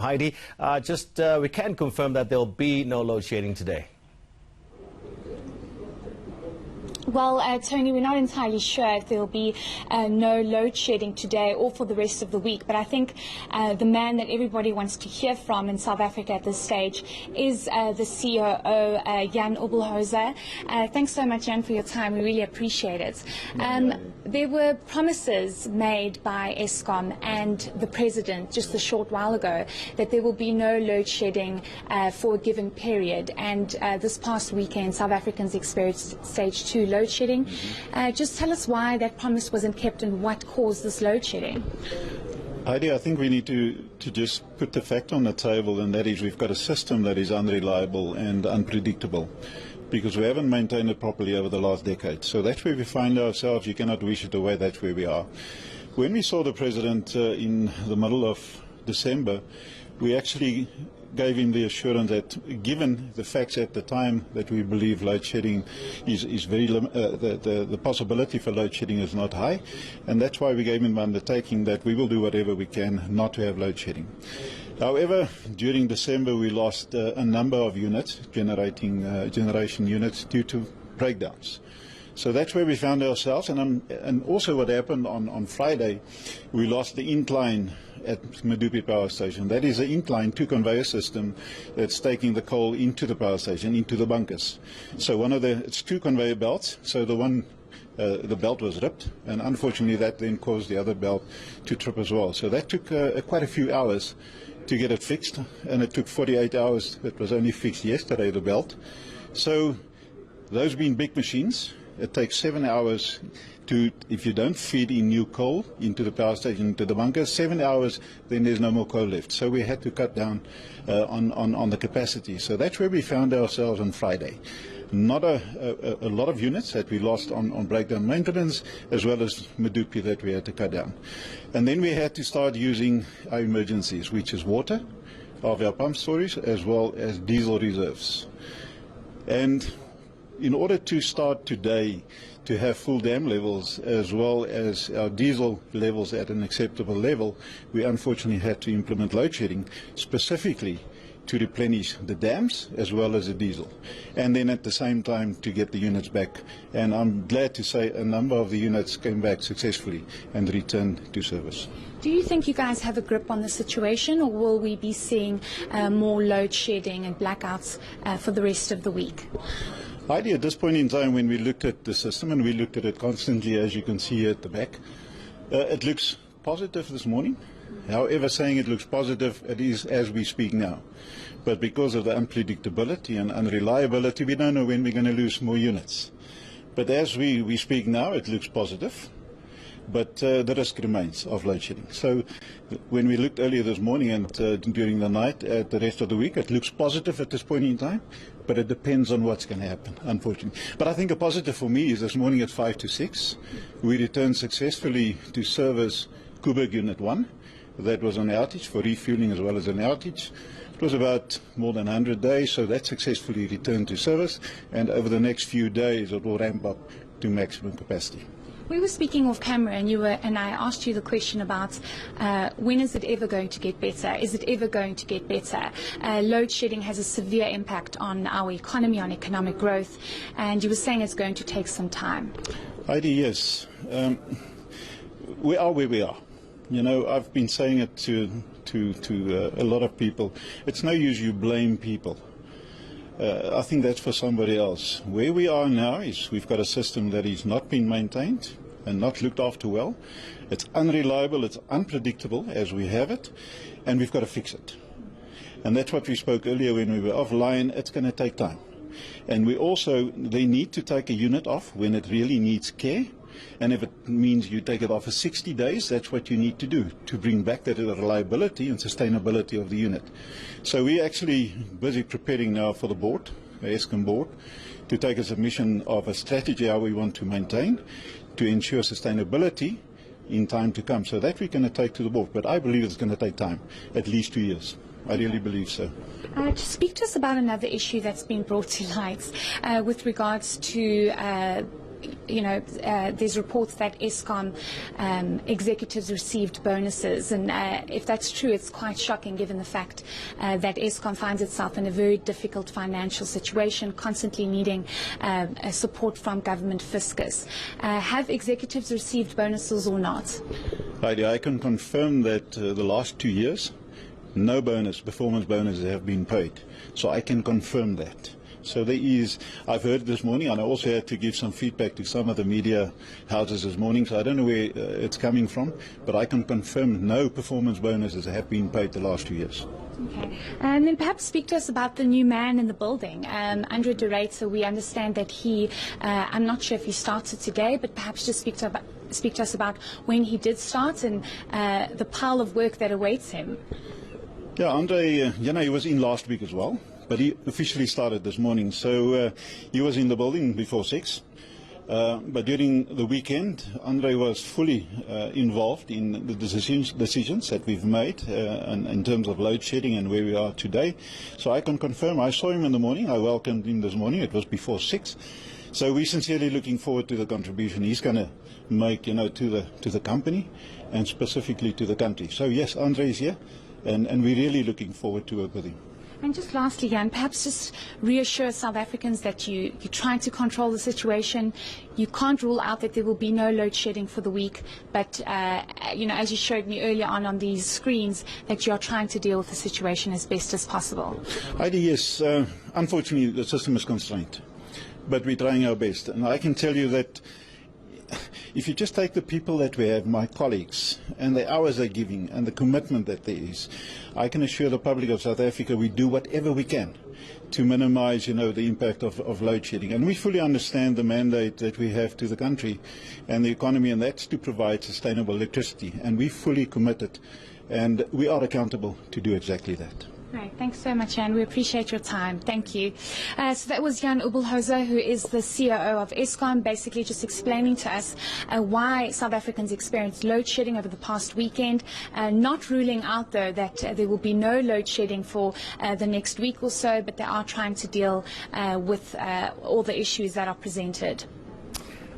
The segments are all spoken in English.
Heidi, we can confirm that there'll be no load shedding today. Well, Tony, we're not entirely sure if there will be no load shedding today or for the rest of the week. But I think the man that everybody wants to hear from in South Africa at this stage is the COO, Jan Obelhozer. Thanks so much, Jan, for your time. We really appreciate it. There were promises made by Eskom and the President just a short while ago that there will be no load shedding for a given period. And this past weekend, South Africans experienced stage 2 load shedding. Just tell us why that promise wasn't kept and what caused this load shedding. Heidi, I think we need to just put the fact on the table, and that is we've got a system that is unreliable and unpredictable because we haven't maintained it properly over the last decade. So that's where we find ourselves. You cannot wish it away. That's where we are. When we saw the President in the middle of December, we actually gave him the assurance that given the facts at the time that we believe load shedding is very the possibility for load shedding is not high, and that's why we gave him the undertaking that we will do whatever we can not to have load shedding. However, during December we lost a number of units, generation units, due to breakdowns. So that's where we found ourselves, and also what happened on Friday, we lost the incline at Medupi Power Station. That is an incline 2-conveyor system that's taking the coal into the power station, into the bunkers. So it's 2 conveyor belts, so the belt was ripped, and unfortunately that then caused the other belt to trip as well. So that took quite a few hours to get it fixed, and it took 48 hours. It was only fixed yesterday, the belt. So those being big machines, it takes 7 hours to, if you don't feed in new coal into the power station, into the bunkers, 7 hours, then there's no more coal left. So we had to cut down on the capacity. So that's where we found ourselves on Friday. Not a lot of units that we lost on breakdown maintenance, as well as Medupi that we had to cut down. And then we had to start using our emergencies, which is water of our pump storage, as well as diesel reserves. And in order to start today to have full dam levels as well as our diesel levels at an acceptable level, we unfortunately had to implement load shedding specifically to replenish the dams as well as the diesel, and then at the same time to get the units back. And I'm glad to say a number of the units came back successfully and returned to service. Do you think you guys have a grip on the situation, or will we be seeing more load shedding and blackouts for the rest of the week? Heidi, at this point in time, when we looked at the system, and we looked at it constantly, as you can see at the back, it looks positive this morning. However, saying it looks positive, it is as we speak now. But because of the unpredictability and unreliability, we don't know when we're going to lose more units. But as we speak now, it looks positive. But the risk remains of load shedding. So when we looked earlier this morning and during the night at the rest of the week, it looks positive at this point in time, but it depends on what's going to happen, unfortunately. But I think a positive for me is this morning at 5 to 6, we returned successfully to service Kuberg Unit 1. That was on outage for refueling as well as an outage. It was about more than 100 days, so that successfully returned to service, and over the next few days it will ramp up to maximum capacity. We were speaking off camera, and I asked you the question about when is it ever going to get better? Is it ever going to get better? Load shedding has a severe impact on our economy, on economic growth, and you were saying it's going to take some time. Heidi, yes. We are where we are. You know, I've been saying it to a lot of people. It's no use you blame people. I think that's for somebody else. Where we are now is we've got a system that is not being maintained and not looked after well. It's unreliable, it's unpredictable as we have it, and we've got to fix it. And that's what we spoke earlier when we were offline. It's going to take time. And they need to take a unit off when it really needs care. And if it means you take it off for 60 days, that's what you need to do to bring back that reliability and sustainability of the unit. So we're actually busy preparing now for the board, the Eskom board, to take a submission of a strategy how we want to maintain to ensure sustainability in time to come. So that we're going to take to the board. But I believe it's going to take time, at least 2 years. I really believe so. Just speak to us about another issue that's been brought to light with regards to there's reports that Eskom executives received bonuses, and if that's true, it's quite shocking given the fact that Eskom finds itself in a very difficult financial situation, constantly needing support from government fiscus. Have executives received bonuses or not? Heidi, I can confirm that the last 2 years, no performance bonuses have been paid. So I can confirm that. So there is, I've heard this morning, and I also had to give some feedback to some of the media houses this morning, so I don't know where it's coming from, but I can confirm no performance bonuses have been paid the last 2 years. Okay. And then perhaps speak to us about the new man in the building, Andre de Ruyter. We understand that he, I'm not sure if he started today, but perhaps just speak to us about when he did start and the pile of work that awaits him. Yeah, Andre, he was in last week as well, but he officially started this morning. So he was in the building before 6. But during the weekend, Andre was fully involved in the decisions that we've made in terms of load shedding and where we are today. So I can confirm, I saw him in the morning, I welcomed him this morning, it was before 6. So we're sincerely looking forward to the contribution he's going to make, to the company and specifically to the country. So yes, Andre is here, and we're really looking forward to work with him. And just lastly, Jan, perhaps just reassure South Africans that you're trying to control the situation. You can't rule out that there will be no load shedding for the week, but as you showed me earlier on these screens, that you are trying to deal with the situation as best as possible. Heidi, yes, unfortunately the system is constrained, but we're trying our best. And I can tell you that if you just take the people that we have, my colleagues, and the hours they're giving and the commitment that there is, I can assure the public of South Africa we do whatever we can to minimize, the impact of load shedding. And we fully understand the mandate that we have to the country and the economy, and that's to provide sustainable electricity. And we're fully committed, and we are accountable to do exactly that. Right, thanks so much, Jan. We appreciate your time. Thank you. So that was Jan Ubelhozer, who is the COO of Eskom, basically just explaining to us why South Africans experienced load shedding over the past weekend, not ruling out, though, that there will be no load shedding for the next week or so, but they are trying to deal with all the issues that are presented.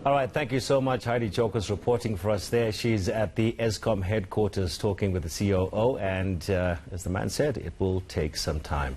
All right, thank you so much, Heidi Giokos, reporting for us there. She's at the Eskom headquarters talking with the COO, and as the man said, it will take some time.